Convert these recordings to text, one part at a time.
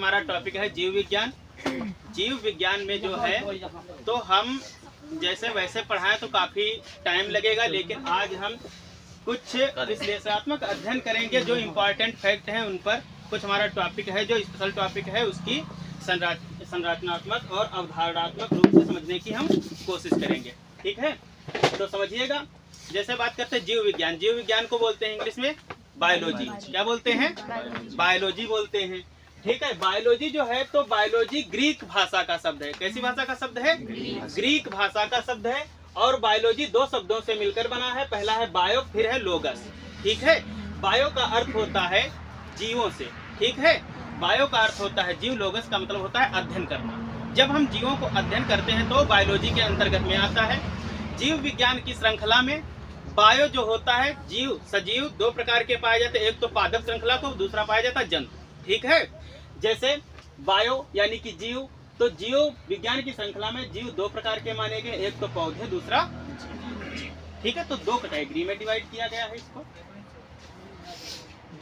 हमारा टॉपिक है जीव विज्ञान। जीव विज्ञान में जो है तो हम जैसे वैसे पढ़ाएं तो काफ़ी टाइम लगेगा, लेकिन आज हम कुछ विश्लेषणात्मक अध्ययन करेंगे जो इम्पोर्टेंट फैक्ट हैं उन पर। कुछ हमारा टॉपिक है जो स्पेशल टॉपिक है, उसकी संरचनात्मक और अवधारणात्मक रूप से समझने की हम कोशिश करेंगे। ठीक है, तो समझिएगा। जैसे बात करते हैं जीव विज्ञान। जीव विज्ञान को बोलते हैं इंग्लिश में बायोलॉजी। क्या बोलते हैं? बायोलॉजी बोलते हैं। ठीक है, बायोलॉजी जो है तो बायोलॉजी ग्रीक भाषा का शब्द है। कैसी भाषा का शब्द है? ग्रीक भाषा का शब्द है। और बायोलॉजी दो शब्दों से मिलकर बना है। पहला है बायो, फिर है लोगस। ठीक है, बायो का अर्थ होता है जीवों से। ठीक है, बायो का अर्थ होता है जीव, लोगस का मतलब होता है अध्ययन करना। जब हम जीवों को अध्ययन करते हैं तो बायोलॉजी के अंतर्गत में आता है। जीव विज्ञान की श्रृंखला में बायो जो होता है जीव, सजीव दो प्रकार के पाए जाते हैं। एक तो पादप श्रृंखला को, दूसरा पाया जाता है जंतु। ठीक है, जैसे बायो यानी कि जीव, तो जीव विज्ञान की श्रृंखला में जीव दो प्रकार के माने गए, एक तो पौधे, दूसरा। ठीक है, तो दो कैटेगरी में डिवाइड किया गया है इसको।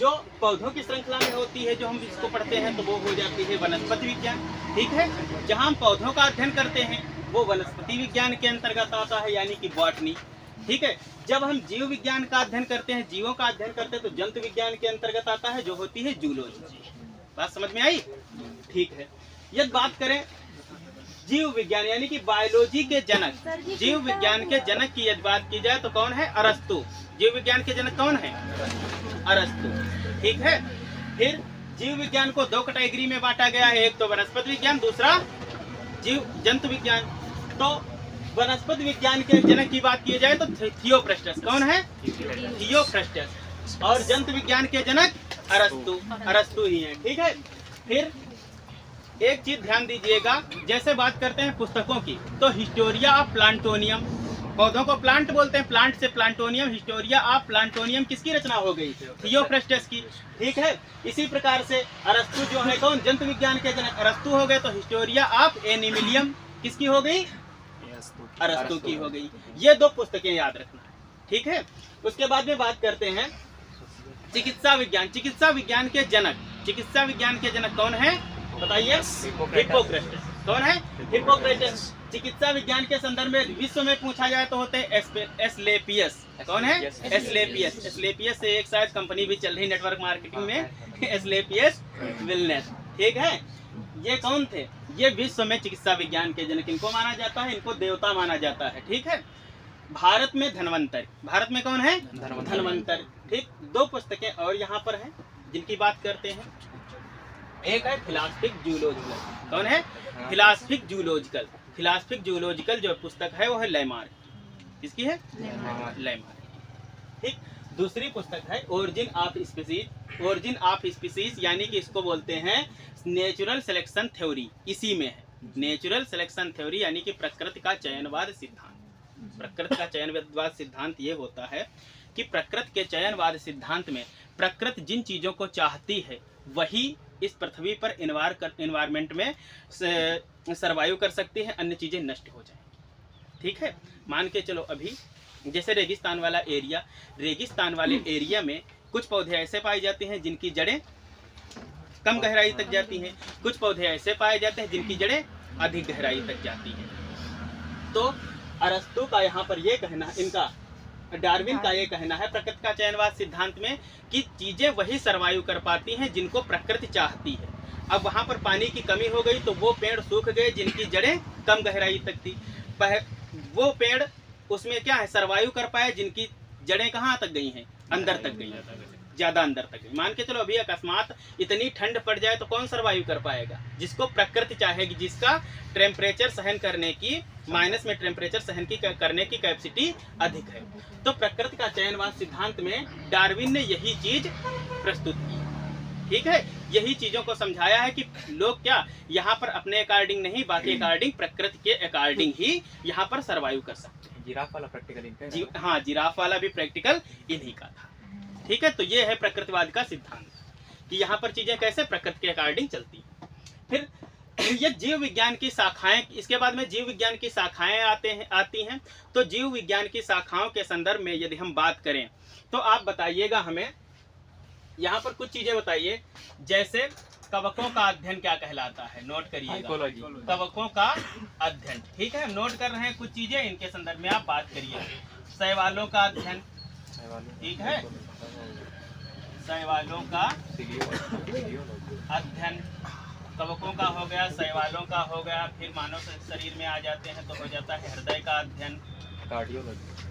जो पौधों की श्रृंखला में होती है, जो हम इसको पढ़ते हैं, तो वो हो जाती है वनस्पति विज्ञान। ठीक है, जहां हम पौधों का अध्ययन करते हैं वो वनस्पति विज्ञान के अंतर्गत आता है, यानी कि बॉटनी। ठीक है, जब हम जीव विज्ञान का अध्ययन करते हैं, जीवों का अध्ययन करते हैं, तो जंतु विज्ञान के अंतर्गत आता है, जो होती है जूलॉजी। बात समझ में आई? ठीक है, यदि बात करें जीव विज्ञान यानी कि बायोलॉजी के जनक, जीव विज्ञान के जनक की यदि बात की जाए तो कौन है? अरस्तु। जीव विज्ञान के जनक कौन है? अरस्तु। ठीक है, फिर जीव विज्ञान को दो कैटेगरी में बांटा गया है, एक तो वनस्पति विज्ञान, दूसरा जंतु विज्ञान। तो वनस्पति विज्ञान के जनक की बात की जाए तो थियोफ्रस्टस। कौन है? थियोफ्रस्टस। और जंतु विज्ञान के जनक अरस्तु ही है। ठीक है, फिर एक चीज ध्यान दीजिएगा, जैसे बात करते हैं पुस्तकों की, तो हिस्टोरिया ऑफ प्लांटोनियम, पौधों को प्लांट बोलते हैं, प्लांट से प्लांटोनियम, हिस्टोरिया ऑफ प्लांटोनियम किसकी रचना हो गई? थियोफ्रस्टस की। ठीक है, इसी प्रकार से अरस्तु जो है कौन? जंतु विज्ञान के जनक अरस्तु हो गए, तो हिस्टोरिया ऑफ एनिमिलियम किसकी हो गई? अरस्तु की हो गई। ये दो पुस्तकें याद रखना है। ठीक है, उसके बाद में बात करते हैं चिकित्सा विज्ञान। चिकित्सा विज्ञान के जनक कौन है? बताइए। हिप्पोक्रेटस। कौन है? हिप्पोक्रेटस। चिकित्सा विज्ञान के संदर्भ में विश्व में पूछा जाए तो होते हैं एस्क्लेपियस। कौन है? एस्क्लेपियस। एस्क्लेपियस से एक शायद कंपनी भी चल रही नेटवर्क मार्केटिंग में, एस्क्लेपियस वेलनेस। ठीक है, ये कौन थे? ये विश्व में चिकित्सा विज्ञान के जनक। इनको माना जाता है, इनको देवता माना जाता है। ठीक है, भारत में धन्वंतरि। भारत में कौन है? धन्वंतरि। ठीक, दो पुस्तकें और यहाँ पर हैं जिनकी बात करते हैं। एक है फिलॉसफिक जूलॉजिकल। कौन है? फिलॉसफिक जूलॉजिकल। फिलॉसफिक जूलॉजिकल जो पुस्तक है वो है लैमार्क। किसकी है? लैमार्क। ठीक, दूसरी पुस्तक है origin of species. Origin of species यानी कि इसको बोलते हैं नेचुरल सिलेक्शन थ्योरी। इसी में है नेचुरल सिलेक्शन थ्योरी यानी कि प्रकृति का चयनवाद सिद्धांत। प्रकृति का चयनवाद सिद्धांत ये होता है कि प्रकृति के चयनवाद सिद्धांत में प्रकृति जिन चीज़ों को चाहती है वही इस पृथ्वी पर इन्वायरमेंट में सर्वाइव कर सकती है, अन्य चीज़ें नष्ट हो जाएंगी। ठीक है, मान के चलो अभी जैसे रेगिस्तान वाला एरिया, रेगिस्तान वाले एरिया में कुछ पौधे ऐसे पाए जाते हैं जिनकी जड़ें कम गहराई तक जाती हैं, कुछ पौधे ऐसे पाए जाते हैं जिनकी जड़ें अधिक गहराई तक जाती हैं। तो अरस्तु का यहाँ पर ये कहना, इनका डार्विन का ये कहना है प्रकृति का चयनवाद सिद्धांत में कि चीजें वही सर्वाइव कर पाती हैं जिनको प्रकृति चाहती है। अब वहाँ पर पानी की कमी हो गई तो वो पेड़ सूख गए जिनकी जड़ें कम गहराई तक थी। वो पेड़ उसमें क्या है? सर्वाइव कर पाए जिनकी जड़ें कहाँ तक गई हैं? अंदर तक गई, ज्यादा अंदर तक गई। मान के चलो अभी अकस्मात इतनी ठंड पड़ जाए तो कौन सर्वाइव कर पाएगा? जिसको प्रकृति चाहेगी, जिसका टेम्परेचर सहन करने की, माइनस में टेम्परेचर सहन की करने की कैपेसिटी अधिक है। तो प्रकृति का चयनवाद सिद्धांत में डार्विन ने यही चीज प्रस्तुत की। ठीक है, यही चीजों को समझाया है कि लोग क्या यहाँ पर अपने अकॉर्डिंग नहीं, बाकी अकॉर्डिंग, प्रकृति के अकॉर्डिंग ही यहाँ पर सर्वाइव कर सकते हैं। जिराफ वाला प्रैक्टिकल इनका हाँ, जिराफ वाला भी प्रैक्टिकल इन्हीं का था। ठीक है, तो ये है प्रकृतिवाद का सिद्धांत कि यहाँ पर चीजें कैसे प्रकृति के अकॉर्डिंग चलती हैं। फिर ये जीव विज्ञान की शाखाएं, इसके बाद में जीव विज्ञान की शाखाएं आती हैं। तो जीव विज्ञान की शाखाओं के संदर्भ में यदि हम बात करें तो आप बताइएगा हमें, यहाँ पर कुछ चीजें बताइए। जैसे कवकों का अध्ययन क्या कहलाता है? नोट करिएगा, कवकों का अध्ययन। ठीक है, नोट कर रहे हैं कुछ चीजें, इनके संदर्भ में आप बात करिए। शैवालों का अध्ययन, ठीक है, शैवालों का अध्ययन, कवकों का हो गया, शैवालों का हो गया। फिर मानव शरीर में आ जाते हैं तो हो जाता है हृदय का अध्ययन, कार्डियोलॉजी।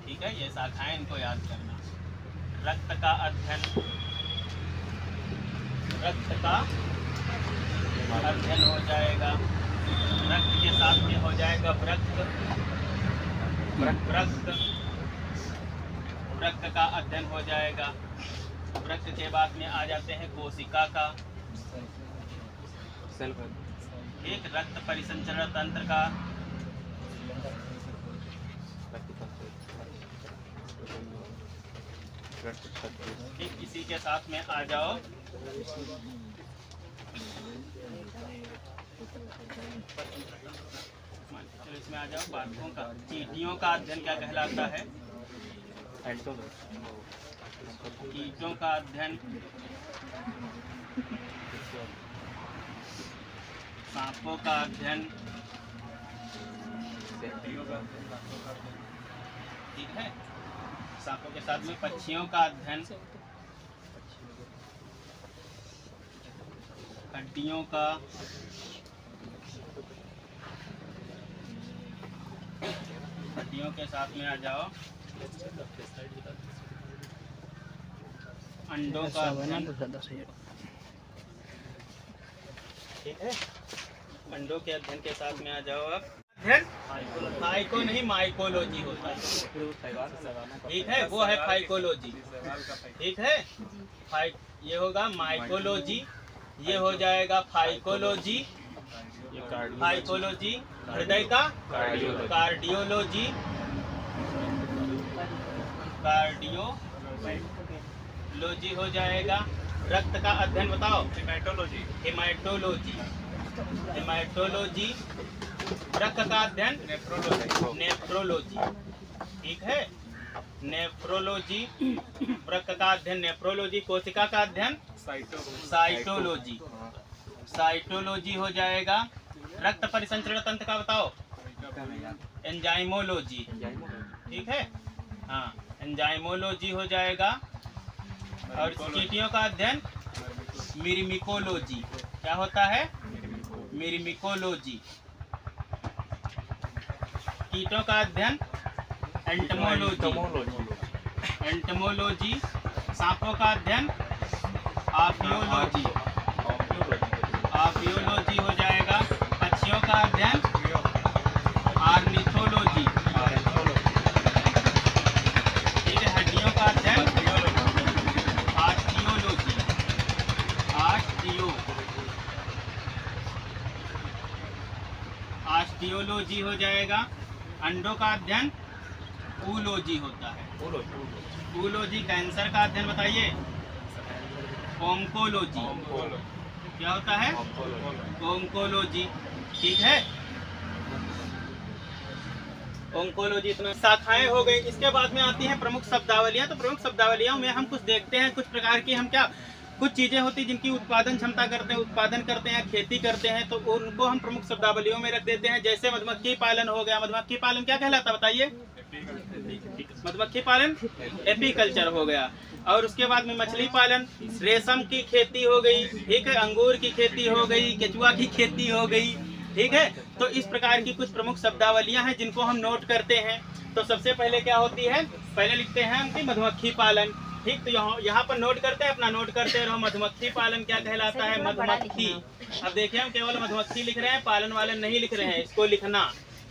ठीक है, ये शाखाएं इनको याद करना। रक्त का अध्ययन, रक्त का अध्ययन हो जाएगा। रक्त के साथ में हो जाएगा रक्त, रक्त का अध्ययन हो जाएगा। रक्त के बाद में आ जाते हैं कोशिका का, एक रक्त परिसंचरण तंत्र का, ठीक इसी के साथ में आ जाओ चलो इसमें आ जाओ बालकों का। चींटियों का अध्ययन क्या कहलाता है? कीटों का अध्ययन, सांपों का अध्ययन, ठीक है, सांपों के साथ में पक्षियों का अध्ययन, हड्डियों का, हड्डियों के साथ में आ जाओ अंडों का अध्ययन, ठीक है, अंडों के अध्ययन के साथ में आ जाओ आप। अध्ययन फाइको नहीं माइकोलॉजी होता है, ठीक है, वो है फाइकोलॉजी, ठीक है। ये होगा माइकोलॉजी, ये हो जाएगा फाइकोलॉजी, फाइकोलॉजी। हृदय का कार्डियोलॉजी, कार्डियोलॉजी हो जाएगा। रक्त का अध्ययन बताओ, हेमाटोलॉजी, हेमाटोलॉजी, हेमाटोलॉजी। रक्त का अध्ययन नेफ्रोलॉजी, ठीक है, नेफ्रोलॉजी। रक्त का अध्ययन नेफ्रोलॉजी। कोशिका का अध्ययन साइटोलॉजी, साइटोलॉजी हो जाएगा। रक्त परिसंचरण तंत्र का बताओ, एंजाइमोलॉजी, ठीक है, हाँ, एंजाइमोलॉजी हो जाएगा। और चींटियों का अध्ययन मिरमिकोलॉजी, क्या होता है? मिरमिकोलॉजी। कीटों का अध्ययन एंटमोलॉजी, एंटमोलॉजी। सांपों का अध्ययन आर्कियोलॉजी, आर्कियोलॉजी हो जाएगा। पक्षियों का अध्ययन ऑर्निथोलॉजी, ठीक है। हड्डियों का अध्ययन आस्टियोलॉजी, आस्टियोलॉजी हो जाएगा। अंडों का अध्ययन ऊलॉजी होता है, ऊलॉजी। कैंसर का अध्ययन बताइए, ओंकोलॉजी, क्या होता है? ओंकोलॉजी, ठीक है, ओंकोलॉजी। इतना शाखाएं हो गई। इसके बाद में आती हैं प्रमुख शब्दावलियां। तो प्रमुख शब्दावलियों में हम कुछ देखते हैं, कुछ प्रकार की हम क्या कुछ चीजें होती हैं जिनकी उत्पादन क्षमता करते हैं, उत्पादन करते हैं, खेती करते हैं, तो उनको हम प्रमुख शब्दावलियों में रख देते हैं। जैसे मधुमक्खी पालन हो गया। मधुमक्खी पालन क्या कहलाता बताइए? मधुमक्खी पालन एपीकल्चर हो गया। और उसके बाद में मछली पालन, रेशम की खेती हो गई, ठीक है, अंगूर की खेती हो गई, केचुआ की खेती हो गई, ठीक है। तो इस प्रकार की कुछ प्रमुख शब्दावलियां हैं जिनको हम नोट करते हैं। तो सबसे पहले क्या होती है? पहले लिखते हैं हम कि मधुमक्खी पालन, ठीक। तो यहाँ पर नोट करते हैं, अपना नोट करते रहो। मधुमक्खी पालन क्या कहलाता है? मधुमक्खी। अब देखिए हम केवल मधुमक्खी लिख रहे हैं, पालन वालन नहीं लिख रहे हैं, इसको लिखना,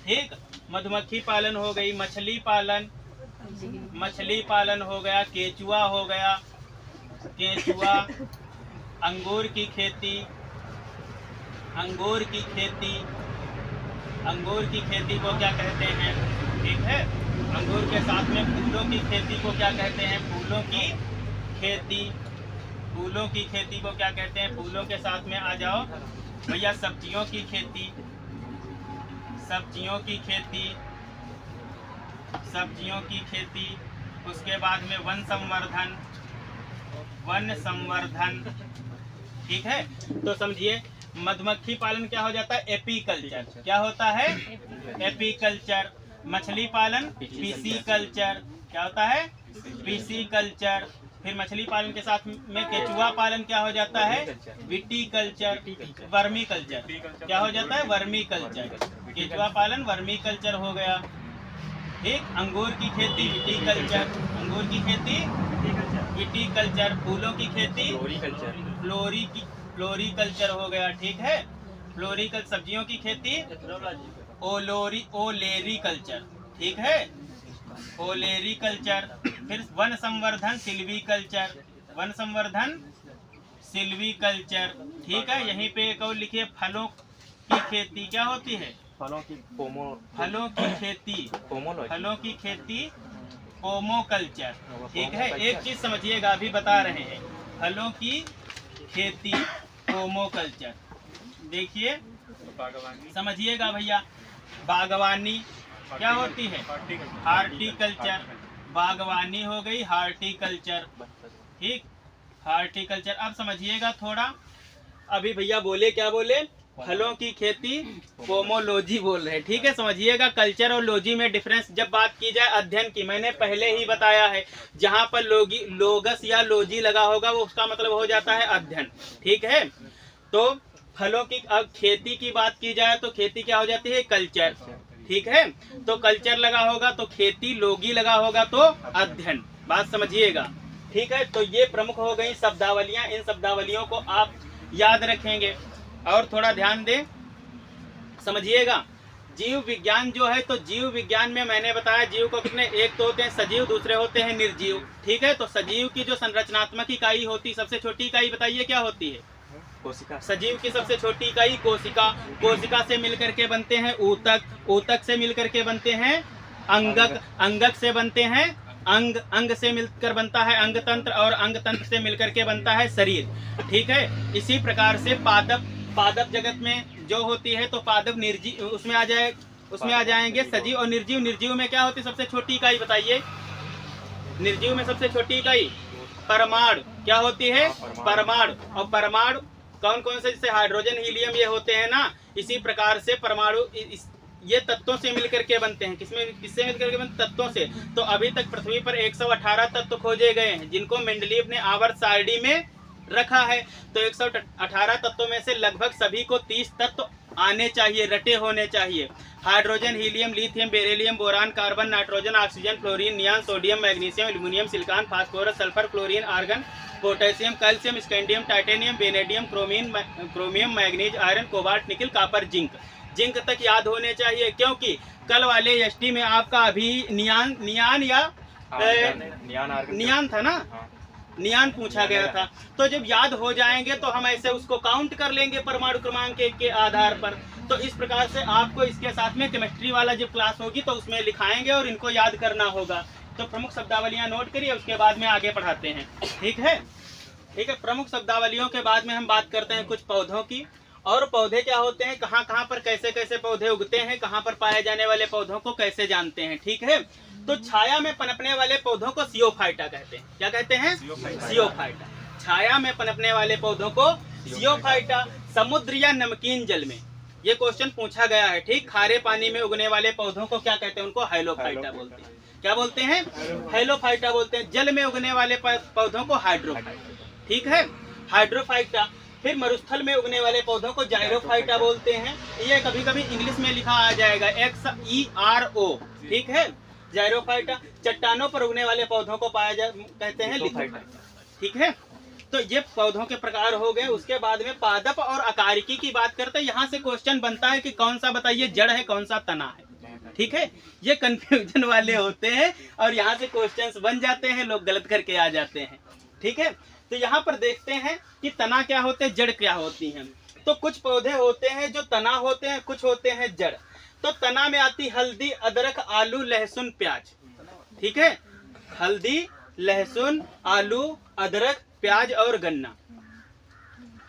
ठीक। मधुमक्खी पालन हो गई, मछली पालन, मछली पालन हो गया, केचुआ हो गया, केचुआ, अंगूर की खेती, अंगूर की खेती, अंगूर की खेती को क्या कहते हैं? ठीक है, अंगूर के साथ में फूलों की खेती को क्या कहते हैं? फूलों की खेती, फूलों की खेती को क्या कहते हैं? फूलों के साथ में आ जाओ भैया, सब्जियों की खेती, सब्जियों की खेती, सब्जियों की खेती। उसके बाद में वन संवर्धन, वन संवर्धन, ठीक है, तो समझिए मधुमक्खी पालन क्या हो जाता है, एपीकल्चर। क्या होता है, एपीकल्चर। मछली पालन पिसीकल्चर। क्या होता है, पिसीकल्चर। फिर मछली पालन के साथ में केचुआ पालन क्या हो जाता है, विटीकल्चर। वर्मी कल्चर क्या हो जाता है, वर्मी कल्चर। केचुआ पालन वर्मी कल्चर हो गया। ठीक, अंगूर की खेती विटीकल्चर, अंगूर की खेती विटीकल्चर। फूलों की खेती फ्लोरीकल्चर हो गया। ठीक है, फ्लोरीकल्चर। सब्जियों की खेती ओलेरीकल्चर। ठीक है, ओलेरीकल्चर। फिर वन संवर्धन सिल्वीकल्चर, वन संवर्धन सिल्वीकल्चर। ठीक है, यहीं पे एक और लिखिए, फलों की खेती क्या होती है, फलों की खेती पोमोकल्चर। ठीक है, एक चीज समझिएगा, अभी बता रहे हैं, फलों की खेती पोमोकल्चर। देखिए समझिएगा भैया, बागवानी क्या होती है, हार्टिकल्चर। बागवानी हो गई हार्टिकल्चर। ठीक, हार्टिकल्चर। अब समझिएगा थोड़ा, अभी भैया बोले, क्या बोले, फलों की खेती पोमोलॉजी बोल रहे हैं। ठीक है, समझिएगा कल्चर और लॉजी में डिफरेंस। जब बात की जाए अध्ययन की, मैंने पहले ही बताया है, जहां पर लोगस या लॉजी लगा होगा वो उसका मतलब हो जाता है अध्ययन। ठीक है, तो फलों की, अब खेती की बात की जाए तो खेती क्या हो जाती है, कल्चर। ठीक है, तो कल्चर लगा होगा तो खेती, लोगी लगा होगा तो अध्ययन। बात समझिएगा। ठीक है, तो ये प्रमुख हो गई शब्दावलियां। इन शब्दावलियों को आप याद रखेंगे और थोड़ा ध्यान दें, समझिएगा। जीव विज्ञान जो है, तो जीव विज्ञान में मैंने बताया जीव को कितने, एक तो होते हैं सजीव, दूसरे होते हैं निर्जीव। ठीक है, तो सजीव की जो संरचनात्मक इकाई होती, सबसे छोटी इकाई बताइए क्या होती है, कोशिका। सजीव की सबसे छोटी इकाई कोशिका। कोशिका से मिलकर के बनते हैं ऊतक, ऊतक से मिलकर के बनते हैं अंगक, अंगक से बनते हैं अंग, अंग से मिलकर बनता है अंग तंत्र, और अंग तंत्र से मिलकर के बनता है शरीर। ठीक है, इसी प्रकार से पादप, पादप जगत में जो होती है, तो पादप निर्जीव, उसमें आ जाएंगे सजीव और निर्जीव। निर्जीव में क्या होती है सबसे छोटी इकाई बताइए, निर्जीव में सबसे छोटी इकाई परमाणु। क्या होती है, परमाणु। और परमाणु कौन कौन से, जैसे हाइड्रोजन, हीलियम, ये होते हैं ना, इसी प्रकार से परमाणु ये तत्वों से मिलकर के बनते हैं। किससे मिलकर के बनते, तत्वों से। तो अभी तक पृथ्वी पर 118 तत्व खोजे गए हैं, जिनको मेंडलीव ने आवर्त सारणी में रखा है। तो 118 तत्वों में से लगभग सभी को 30 तत्व आने चाहिए, रटे होने चाहिए। Hydrogen, helium, lithium, beryllium, boron, carbon, nitrogen, oxygen, fluorine, neon, sodium, magnesium, aluminium, silicon, phosphorus, sulphur, chlorine, argon, potassium, calcium, scandium, titanium, vanadium, chromium, manganese, iron, cobalt, nickel, copper, zinc. Zinc तक याद होने चाहिए, क्योंकि कल वाले ST में आपका अभी नियान था ना, नियान पूछा गया था। तो जब याद हो जाएंगे तो हम ऐसे उसको काउंट कर लेंगे परमाणु क्रमांक के आधार पर। तो इस प्रकार से आपको इसके साथ में केमिस्ट्री वाला जब क्लास होगी तो उसमें लिखाएंगे और इनको याद करना होगा। तो प्रमुख शब्दावलियां नोट करिए, उसके बाद में आगे पढ़ाते हैं। ठीक है, ठीक है। प्रमुख शब्दावलियों के बाद में हम बात करते हैं कुछ पौधों की। और पौधे क्या होते हैं, कहाँ कहाँ पर कैसे कैसे पौधे उगते हैं, कहाँ पर पाए जाने वाले पौधों को कैसे जानते हैं। ठीक है, तो छाया में पनपने वाले पौधों को सियोफाइटा कहते हैं। क्या कहते हैं, सियोफाइटा। छाया में पनपने वाले पौधों को सियोफाइटा। समुद्र या नमकीन जल में, ये क्वेश्चन पूछा गया है। ठीक, खारे पानी में उगने वाले पौधों को क्या कहते हैं, उनको हाइलोफाइटा बोलते हैं। क्या बोलते हैं, हाइलोफाइटा बोलते हैं। जल में उगने वाले पौधों को हाइड्रोफाइटा। ठीक है, हाइड्रोफाइटा। फिर मरुस्थल में उगने वाले पौधों को जायरोफाइटा बोलते हैं। ये कभी कभी इंग्लिश में लिखा आ जाएगा XERO। ठीक है, जायरोफाइटा। चट्टानों पर उगने वाले पौधों को कहते हैं लिथोफाइटा। ठीक है, तो ये पौधों के प्रकार हो गए। उसके बाद में पादप और अकारिकी की बात करते हैं। यहाँ से क्वेश्चन बनता है कि कौन सा बताइए जड़ है, कौन सा तना है। ठीक है, ये कंफ्यूजन वाले होते हैं और यहाँ से क्वेश्चंस बन जाते हैं, लोग गलत करके आ जाते हैं। ठीक है, तो यहाँ पर देखते हैं कि तना क्या होते हैं, जड़ क्या होती हैं। तो कुछ पौधे होते हैं जो तना होते हैं, कुछ होते हैं जड़। तो तना में आती हल्दी, अदरक, आलू, लहसुन, प्याज। ठीक है, हल्दी, लहसुन, आलू, अदरक, प्याज और गन्ना।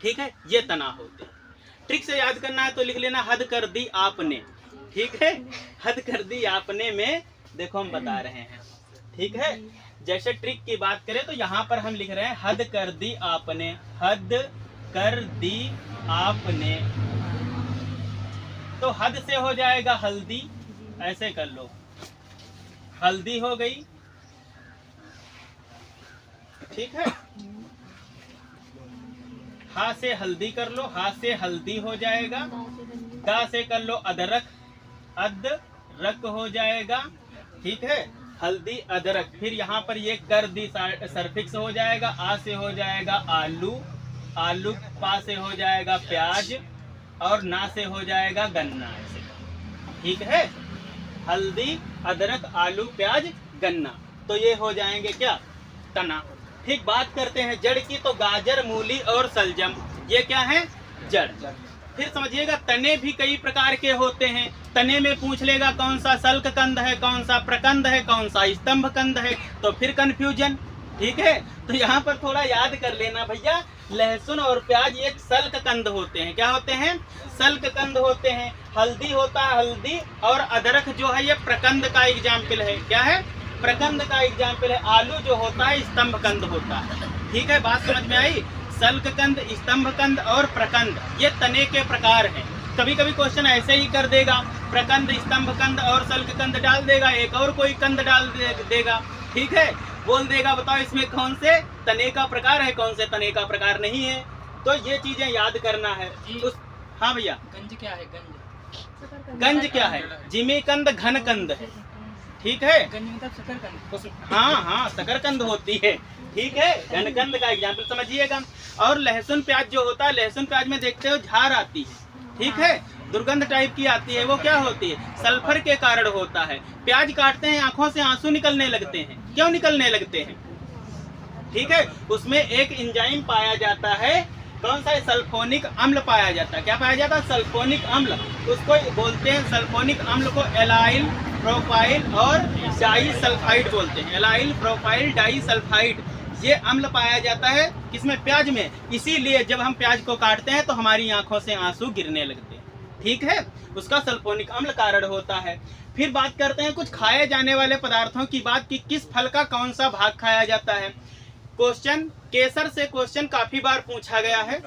ठीक है, ये तना होते हैं। ट्रिक से याद करना है तो लिख लेना, हद कर दी आपने। ठीक है, हद कर दी आपने में देखो हम बता रहे हैं। ठीक है, जैसे ट्रिक की बात करें तो यहाँ पर हम लिख रहे हैं हद कर दी आपने, हद कर दी आपने, तो हद से हो जाएगा हल्दी, ऐसे कर लो, हल्दी हो गई, ठीक है। हा से हल्दी कर लो, हा से हल्दी हो जाएगा, दा से कर लो अदरक, अदरक हो जाएगा, ठीक है। हल्दी अदरक, फिर यहाँ पर ये कर दी सरफिक्स हो जाएगा, आ से हो जाएगा आलू, आलू पा से हो जाएगा प्याज, और ना से हो जाएगा गन्ना, ऐसे, ठीक है। हल्दी अदरक आलू प्याज गन्ना, तो ये हो जाएंगे क्या, तना। ठीक, बात करते हैं जड़ की, तो गाजर मूली और सलजम, ये क्या है, जड़। फिर समझिएगा तने भी कई प्रकार के होते हैं। तने में पूछ लेगा कौन सा सल्क कंद है, कौन सा प्रकंद है, कौन सा स्तंभ कंद है, तो फिर कंफ्यूजन, ठीक है। तो यहाँ पर थोड़ा याद कर लेना भैया, लहसुन और प्याज ये सल्क कंद होते हैं। क्या होते हैं, सल्क कंद होते हैं। हल्दी होता है हल्दी, और अदरक जो है ये प्रकंद का एग्जाम्पल है। क्या है, प्रकंद का एग्जाम्पल है। आलू जो होता है स्तंभ कंद होता है, ठीक है। बात समझ में आई, सल्क कंद, स्तंभ कंद और प्रकंद ये तने के प्रकार हैं। कभी कभी क्वेश्चन ऐसे ही कर देगा, प्रकंद स्तंभ कंद और सल्क कंद डाल देगा, एक और कोई कंद डाल देगा, ठीक है। बोल देगा बताओ इसमें कौन से तने का प्रकार है, कौन से तने का प्रकार नहीं है। तो ये चीजें याद करना है। हाँ भैया, गंज क्या है, गंज, गंज क्या है, जिमी कंद घन कंद है, ठीक है। गंज मतलब शकरकंद, हाँ हाँ शकरकंद होती है, ठीक है। घनकंद का एग्जाम्पल समझिएगा। और लहसुन प्याज जो होता है, लहसुन प्याज में देखते हो झार आती है, ठीक है, दुर्गंध टाइप की आती है, वो क्या होती है, सल्फर के कारण होता है। प्याज काटते हैं आंखों से आंसू निकलने लगते हैं, क्यों निकलने लगते हैं, ठीक है। उसमें एक एंजाइम पाया जाता है, कौन सा है, सल्फोनिक अम्ल पाया जाता है। क्या पाया जाता है, सल्फोनिक अम्ल, उसको बोलते हैं सल्फोनिक अम्ल को एलाइल प्रोपाइल और डाई सल्फाइड बोलते हैं। एलाइल प्रोपाइल डाई सल्फाइड ये अम्ल पाया जाता है किसमें, प्याज में। इसीलिए जब हम प्याज को काटते हैं तो हमारी आंखों से आंसू गिरने लगते हैं, ठीक है। उसका सल्फोनिक अम्ल कारण होता है। फिर बात करते हैं कुछ खाए जाने वाले पदार्थों की बात की, किस फल का कौन सा भाग खाया जाता है। क्वेश्चन केसर से क्वेश्चन काफी बार पूछा गया है,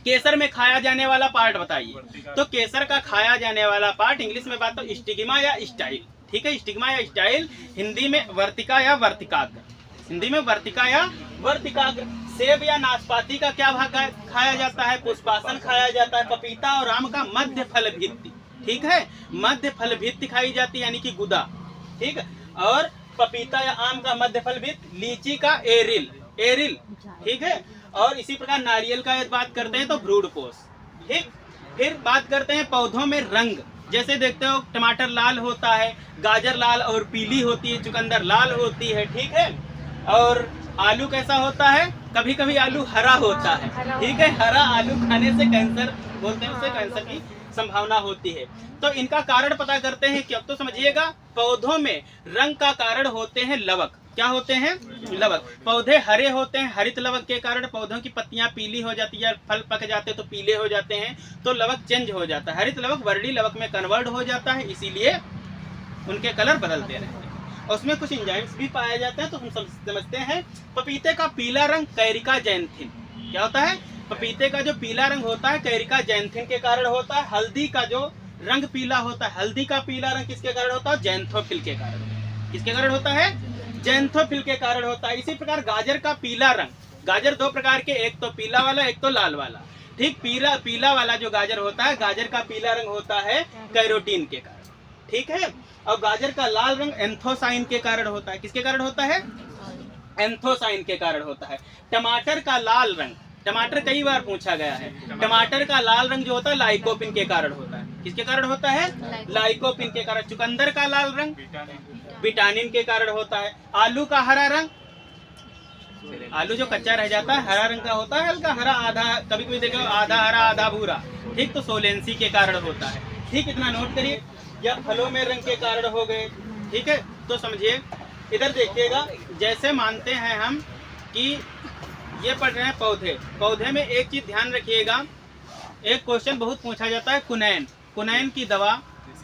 केसर में खाया जाने वाला पार्ट बताइए। तो केसर का खाया जाने वाला पार्ट इंग्लिश में बात तो स्टिग्मा या स्टाइल, ठीक है। स्टिग्मा या स्टाइल, हिंदी में वर्तिका या वर्तिकाग्र, हिंदी में वर्तिका या वर्तिकाग्र। सेब या नाशपाती का क्या भाग खाया जाता है, पुष्पासन खाया जाता है। पपीता और आम का मध्य फल भित्ति, ठीक है, मध्य फल भित्ति खाई जाती है, यानी कि गुदा, ठीक है। और पपीता या आम का मध्य फल भित्ति, लीची का एरिल, एरिल, ठीक है। और इसी प्रकार नारियल का यदि बात करते हैं तो भ्रूणपोष, ठीक। फिर बात करते हैं पौधों में रंग, जैसे देखते हो टमाटर लाल होता है, गाजर लाल और पीली होती है, चुकंदर लाल होती है, ठीक है। और आलू कैसा होता है, कभी कभी आलू हरा होता है, ठीक है। हरा आलू खाने से कैंसर बोलते हैं, उससे कैंसर की संभावना होती है। तो इनका कारण पता करते हैं क्यों, तो समझिएगा पौधों में रंग का कारण होते हैं लवक। क्या होते हैं, लवक। पौधे हरे होते हैं, हरित लवक के कारण पौधों की पत्तियां पीली हो जाती है, फल पक जाते तो पीले हो जाते हैं, तो लवक चेंज हो जाता है। हरित लवक वर्णी लवक में कन्वर्ट हो जाता है, इसीलिए उनके कलर बदलते रहते हैं। उसमें कुछ एंजाइम्स भी पाए जाते हैं, तो हम समझते हैं। पपीते का पीला रंग कैरिका जैंथिन, क्या होता है, पपीते का जो पीला रंग होता है कैरिका जैंथिन के कारण होता है। हल्दी का जो रंग पीला होता है, हल्दी का पीला रंग किसके कारण होता है, जैंथोफिल के कारण। किसके कारण होता है, जैंथोफिल के कारण होता है। इसी प्रकार गाजर का पीला रंग, गाजर दो प्रकार के, एक तो पीला वाला, एक तो लाल वाला, ठीक। पीला वाला जो गाजर होता है, गाजर का पीला रंग होता है कैरोटीन के कारण, ठीक है। और गाजर का लाल रंग एंथोसाइन के कारण होता है। किसके कारण होता है, एंथोसाइन के कारण होता है। टमाटर का लाल रंग, टमाटर कई बार पूछा गया है, टमाटर का लाल रंग जो होता है लाइकोपिन के कारण होता है। किसके कारण होता है, लाइकोपिन के कारण। चुकंदर का लाल रंग विटामिन के कारण होता है। आलू का हरा रंग, आलू जो कच्चा रह जाता है हरा रंग का होता है, हल्का हरा, आधा, कभी कभी देखो आधा हरा आधा भूरा, ठीक, तो सोलेंसी के कारण होता है, ठीक। इतना नोट करिए। या फलों में रंग के कारण हो गए, ठीक है। तो समझिए, इधर देखिएगा, जैसे मानते हैं हम कि ये पढ़ रहे हैं पौधे, पौधे में एक चीज ध्यान रखिएगा, एक क्वेश्चन बहुत पूछा जाता है, कुनैन, कुनैन की दवा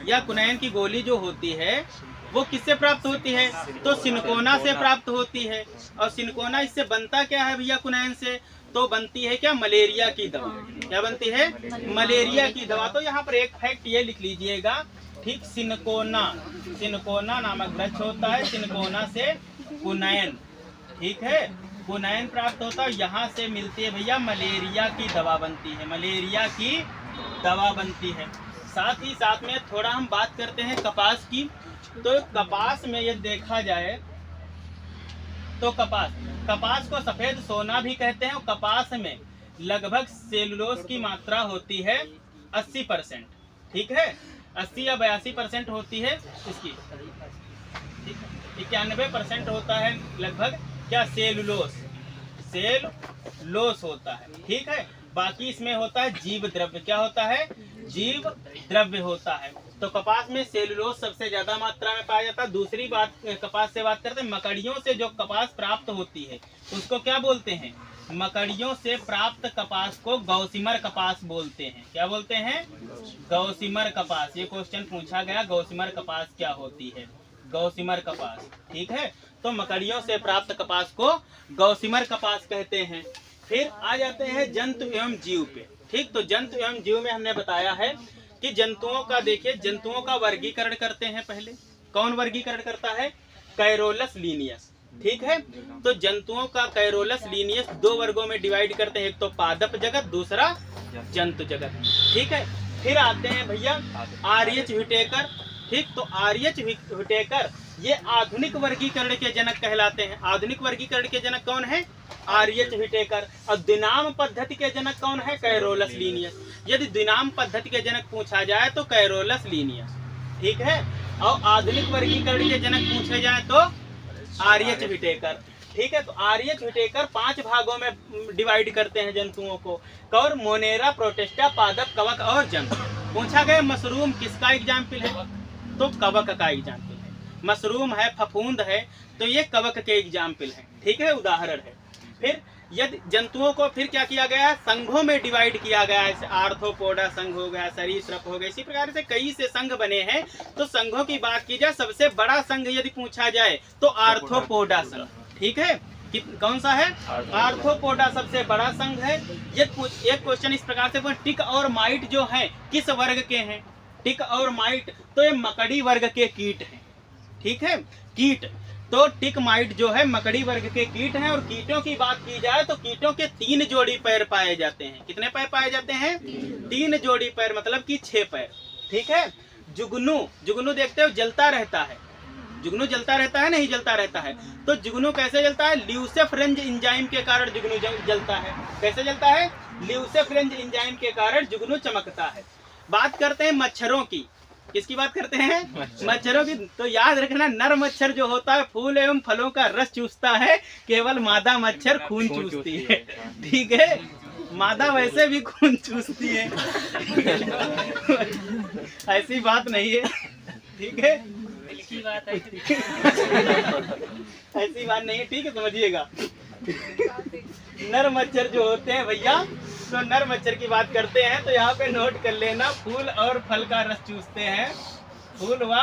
या कुनैन की गोली जो होती है वो किससे प्राप्त होती है, तो सिनकोना से प्राप्त होती है। और सिनकोना इससे बनता क्या है भैया, कुनैन से, तो बनती है क्या, मलेरिया की दवा। क्या बनती है, मलेरिया की दवा। तो यहाँ पर एक फैक्ट ये लिख लीजिएगा, ठीक, सिनकोना नामक वृक्ष होता है, सिनकोना से कुनैन, ठीक है, कुनैन प्राप्त होता है, यहाँ से मिलती है भैया मलेरिया की दवा बनती है, मलेरिया की दवा बनती है। साथ ही साथ में थोड़ा हम बात करते हैं कपास की। तो कपास में ये देखा जाए तो कपास को सफेद सोना भी कहते हैं। और कपास में लगभग सेलुलोज की मात्रा होती है 80%, ठीक है, 80 या 82% होती है इसकी, 91% होता है लगभग क्या, सेलुलोज होता है, ठीक है। बाकी इसमें होता है जीव द्रव्य। क्या होता है, जीव द्रव्य होता है। तो कपास में सेलुलोज सबसे ज्यादा मात्रा में पाया जाता है। दूसरी बात, कपास से बात करते हैं, मकड़ियों से जो कपास प्राप्त होती है उसको क्या बोलते हैं, मकड़ियों से प्राप्त कपास को गौसिमर कपास बोलते हैं। क्या बोलते हैं, गौसिमर कपास। ये क्वेश्चन पूछा गया, गौसिमर कपास क्या होती है, गौसिमर कपास, ठीक है। तो मकड़ियों से प्राप्त कपास को गौसिमर कपास कहते हैं। फिर आ जाते हैं जंतु एवं जीव पे, ठीक। तो जंतु एवं जीव में हमने बताया है कि जंतुओं का, देखिए जंतुओं का वर्गीकरण करते हैं पहले। कौन वर्गीकरण करता है, कैरोलस लीनियस, ठीक है। तो जंतुओं का कैरोलस लीनियस 2 वर्गों में डिवाइड करते हैं, एक तो पादप जगत, दूसरा जंतु जगत, ठीक है। फिर आते हैं भैया आर्यच व्हिटेकर, ठीक। तो आर्यच व्हिटेकर ये आधुनिक वर्गीकरण के जनक कहलाते हैं। आधुनिक वर्गीकरण के जनक कौन है, आर्यच व्हिटेकर। और द्विनाम पद्धति के जनक कौन है, कैरोलस लीनियस। यदि द्विनाम पद्धति के जनक पूछा जाए तो कैरोलस लीनियस, ठीक है। और आधुनिक वर्गीकरण के जनक पूछे जाए तो आर्यच व्हिटेकर, ठीक है। तो आर्यच व्हिटेकर 5 भागों में डिवाइड करते हैं जंतुओं को, कौर, मोनेरा, प्रोटिस्टा, पादप, कवक और जंतु। पूछा गया मशरूम किसका एग्जाम्पल है, तो कवक का एग्जाम्पल है। मशरूम है, फफूंद है, तो ये कवक के एग्जाम्पल है, ठीक है, उदाहरण है। फिर यदि जंतुओं को फिर क्या किया गया है, संघों में डिवाइड किया गया है। जैसे आर्थ्रोपोडा संघ हो गया, सरीसृप हो गए, इसी प्रकार से कई से संघ बने हैं। तो संघों की बात की जाए, सबसे बड़ा संघ यदि पूछा जाए तो आर्थ्रोपोडा संघ, ठीक है। कौन सा है, आर्थ्रोपोडा सबसे बड़ा संघ है। एक क्वेश्चन इस प्रकार से, टिक और माइट जो है किस वर्ग के हैं, टिक और माइट, तो ये मकड़ी वर्ग के कीट हैं, ठीक है, कीट। तो टिक माइट जो है मकड़ी वर्ग के कीट हैं। और कीटों की बात की जाए तो कीटों के 3 जोड़ी पैर पाए जाते हैं। कितने पैर पाए जाते हैं, 3 जोड़ी पैर, मतलब कि 6 पैर, ठीक है। जुगनू देखते हो जलता रहता है, जुगनू जलता रहता है, नहीं जलता रहता है। तो जुगनू कैसे जलता है, ल्यूसेफ्रेंज एंजाइम के कारण जुगनू जलता है। कैसे जलता है, ल्यूसेफ्रेंज एंजाइम के कारण जुगनू चमकता है। बात करते हैं मच्छरों की, किसकी बात करते हैं, मच्छरों की। तो याद रखना, नर मच्छर जो होता है फूल एवं फलों का रस चूसता है, केवल मादा मच्छर खून चूसती है, ठीक है। मादा वैसे भी खून चूसती है ऐसी बात नहीं है, ठीक है, ऐसी बात है ऐसी बात नहीं है, ठीक है, समझिएगा। नर मच्छर जो होते हैं भैया, तो नर मच्छर की बात करते हैं तो यहाँ पे नोट कर लेना, फूल और फल का रस चूसते हैं, फूल व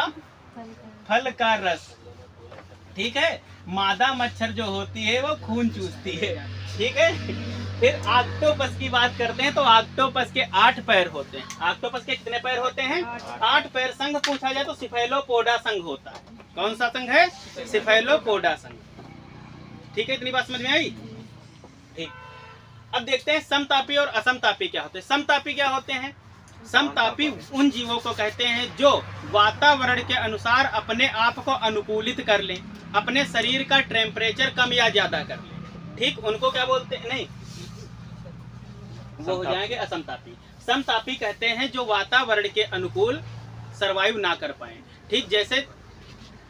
फल का रस, ठीक है। मादा मच्छर जो होती है वो खून चूसती है, ठीक है। फिर ऑक्टोपस की बात करते हैं तो ऑक्टोपस के 8 पैर होते हैं। ऑक्टोपस के कितने पैर होते हैं, 8 पैर। संघ पूछा जाए तो सिफेलोपोडा संघ होता है। कौन सा संघ है, सिफेलोपोडा संघ, ठीक है। इतनी बात समझ में आई, ठीक। अब देखते हैं समतापी और असमतापी क्या होते हैं। समतापी क्या होते हैं, समतापी उन जीवों को कहते हैं जो वातावरण के अनुसार अपने आप को अनुकूलित कर लें, अपने शरीर का टेम्परेचर कम या ज्यादा कर लें, ठीक। उनको क्या बोलते हैं, नहीं वो हो जाएंगे असमतापी। समतापी कहते हैं जो वातावरण के अनुकूल सरवाइव ना कर पाए, ठीक। जैसे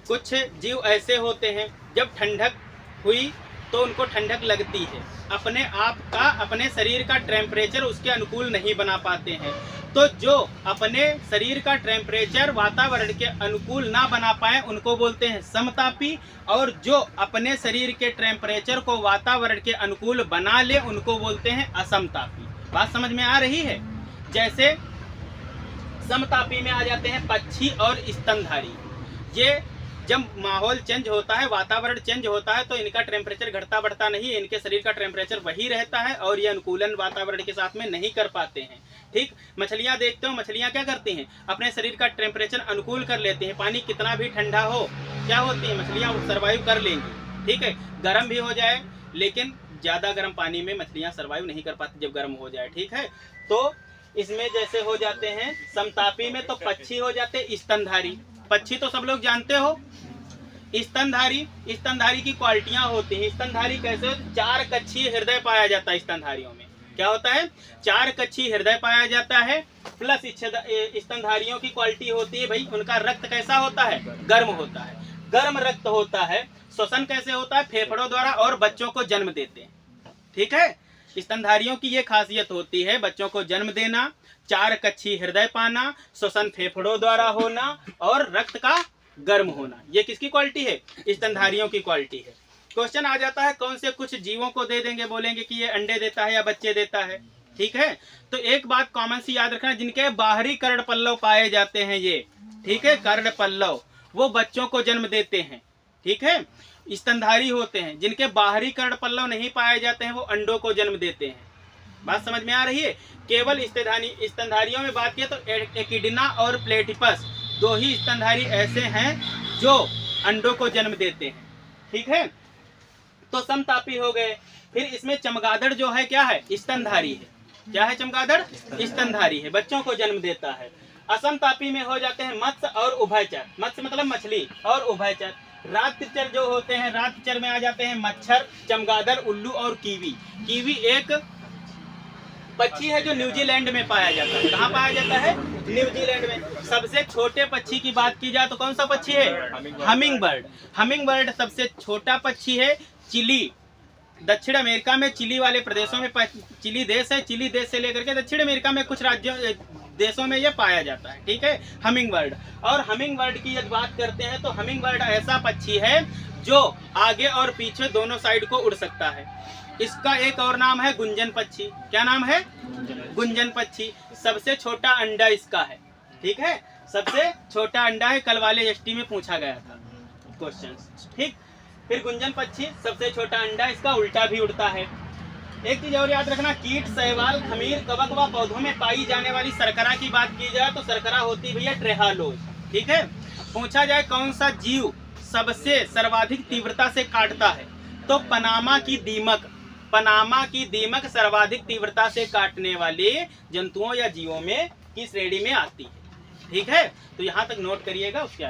कुछ जीव ऐसे होते हैं जब ठंडक हुई तो उनको ठंडक लगती है, अपने आप का, अपने शरीर का टेम्परेचर उसके अनुकूल नहीं बना पाते हैं। तो जो अपने शरीर का टेम्परेचर वातावरण के अनुकूल ना बना पाए उनको बोलते हैं समतापी। और जो अपने शरीर के टेम्परेचर को वातावरण के अनुकूल बना ले उनको बोलते हैं असमतापी। बात समझ में आ रही है। जैसे समतापी में आ जाते हैं पक्षी और स्तनधारी। ये जब माहौल चेंज होता है, वातावरण चेंज होता है, तो इनका टेम्परेचर घटता बढ़ता नहीं है, इनके शरीर का टेम्परेचर वही रहता है और ये अनुकूलन वातावरण के साथ में नहीं कर पाते हैं। ठीक, मछलियाँ देखते हो, मछलियाँ क्या करती हैं, अपने शरीर का टेम्परेचर अनुकूल कर लेती हैं। पानी कितना भी ठंडा हो, क्या होती है, मछलियाँ सर्वाइव कर लेंगी। ठीक है, गर्म भी हो जाए, लेकिन ज़्यादा गर्म पानी में मछलियाँ सर्वाइव नहीं कर पाती जब गर्म हो जाए। ठीक है, तो इसमें जैसे हो जाते हैं समतापी में, तो पक्षी हो जाते हैं स्तनधारी। पक्षी तो सब लोग जानते हो। स्तनधारी, स्तनधारी की क्वालिटियां होती हैं। स्तनधारी कैसे होते हैं, 4 कक्षीय हृदय पाया जाता है स्तनधारियों में। क्या होता है, 4 कक्षीय हृदय पाया जाता है, प्लस स्तनधारियों की क्वालिटी होती है भाई, उनका रक्त कैसा होता है, गर्म होता है, गर्म रक्त होता है। श्वसन कैसे होता है, फेफड़ों द्वारा, और बच्चों को जन्म देते हैं। ठीक है, स्तनधारियों की ये खासियत होती है, बच्चों को जन्म देना, 4 कक्षीय हृदय पाना, श्वसन फेफड़ों द्वारा होना और रक्त का गर्म होना। ये किसकी क्वालिटी है, स्तनधारियों की क्वालिटी है। क्वेश्चन आ जाता है कौन से कुछ जीवों को दे देंगे, बोलेंगे कि ये अंडे देता है या बच्चे देता है। ठीक है, तो एक बात कॉमन सी याद रखना, जिनके बाहरी कर्णपल्लव पाए जाते हैं ये, ठीक है, कर्णपल्लव, वो बच्चों को जन्म देते हैं। ठीक है, स्तनधारी होते हैं, जिनके बाहरी कर्णपल्लव नहीं पाए जाते हैं वो अंडों को जन्म देते हैं। बात समझ में आ रही है। केवल स्तनधारियों में बात किया तो एकिडना और प्लेटिपस 2 ही स्तनधारी ऐसे हैं जो अंडों को जन्म देते हैं। ठीक है, तो समतापी हो गए। फिर इसमें चमगादड़ जो है क्या है, स्तनधारी है। क्या है चमगादड़, स्तनधारी है, बच्चों को जन्म देता है। असमतापी में हो जाते हैं मत्स्य और उभयचर। मत्स्य मतलब मछली, और उभयचर रातचर जो होते हैं, रातचर में आ जाते हैं मच्छर, चमगादड़, उल्लू और कीवी। कीवी एक पक्षी है जो न्यूजीलैंड में पाया जाता है। कहाँ पाया जाता है, न्यूजीलैंड में। सबसे छोटे पक्षी की बात की जाए तो कौन सा पक्षी है, हमिंग बर्ड। हमिंग बर्ड सबसे छोटा पक्षी है। चिली, दक्षिण अमेरिका में चिली वाले प्रदेशों में, चिली देश है, चिली देश से लेकर के दक्षिण अमेरिका में कुछ राज्यों देशों में यह पाया जाता है। ठीक है, हमिंग बर्ड। और हमिंग बर्ड की यदि बात करते हैं तो हमिंग बर्ड ऐसा पक्षी है जो आगे और पीछे दोनों साइड को उड़ सकता है। इसका एक और नाम है गुंजन पक्षी। क्या नाम है, गुंजन पक्षी। सबसे छोटा अंडा इसका है। ठीक है, सबसे छोटा अंडा है, कल वाले एसटी में पूछा गया था क्वेश्चन। ठीक, फिर गुंजन पक्षी सबसे छोटा अंडा, इसका उल्टा भी उड़ता है। एक चीज और याद रखना, कीट, शैवाल, खमीर, कवक व पौधों में पाई जाने वाली शर्करा की बात की जाए तो शर्करा होती भैया ट्रेहालोज। ठीक है, पूछा जाए कौन सा जीव सबसे सर्वाधिक तीव्रता से काटता है, तो पनामा की दीमक। पनामा की दीमक सर्वाधिक तीव्रता से काटने वाले जंतुओं या जीवों में की श्रेणी में आती है। ठीक है, तो यहाँ तक नोट करिएगा, उसके आगे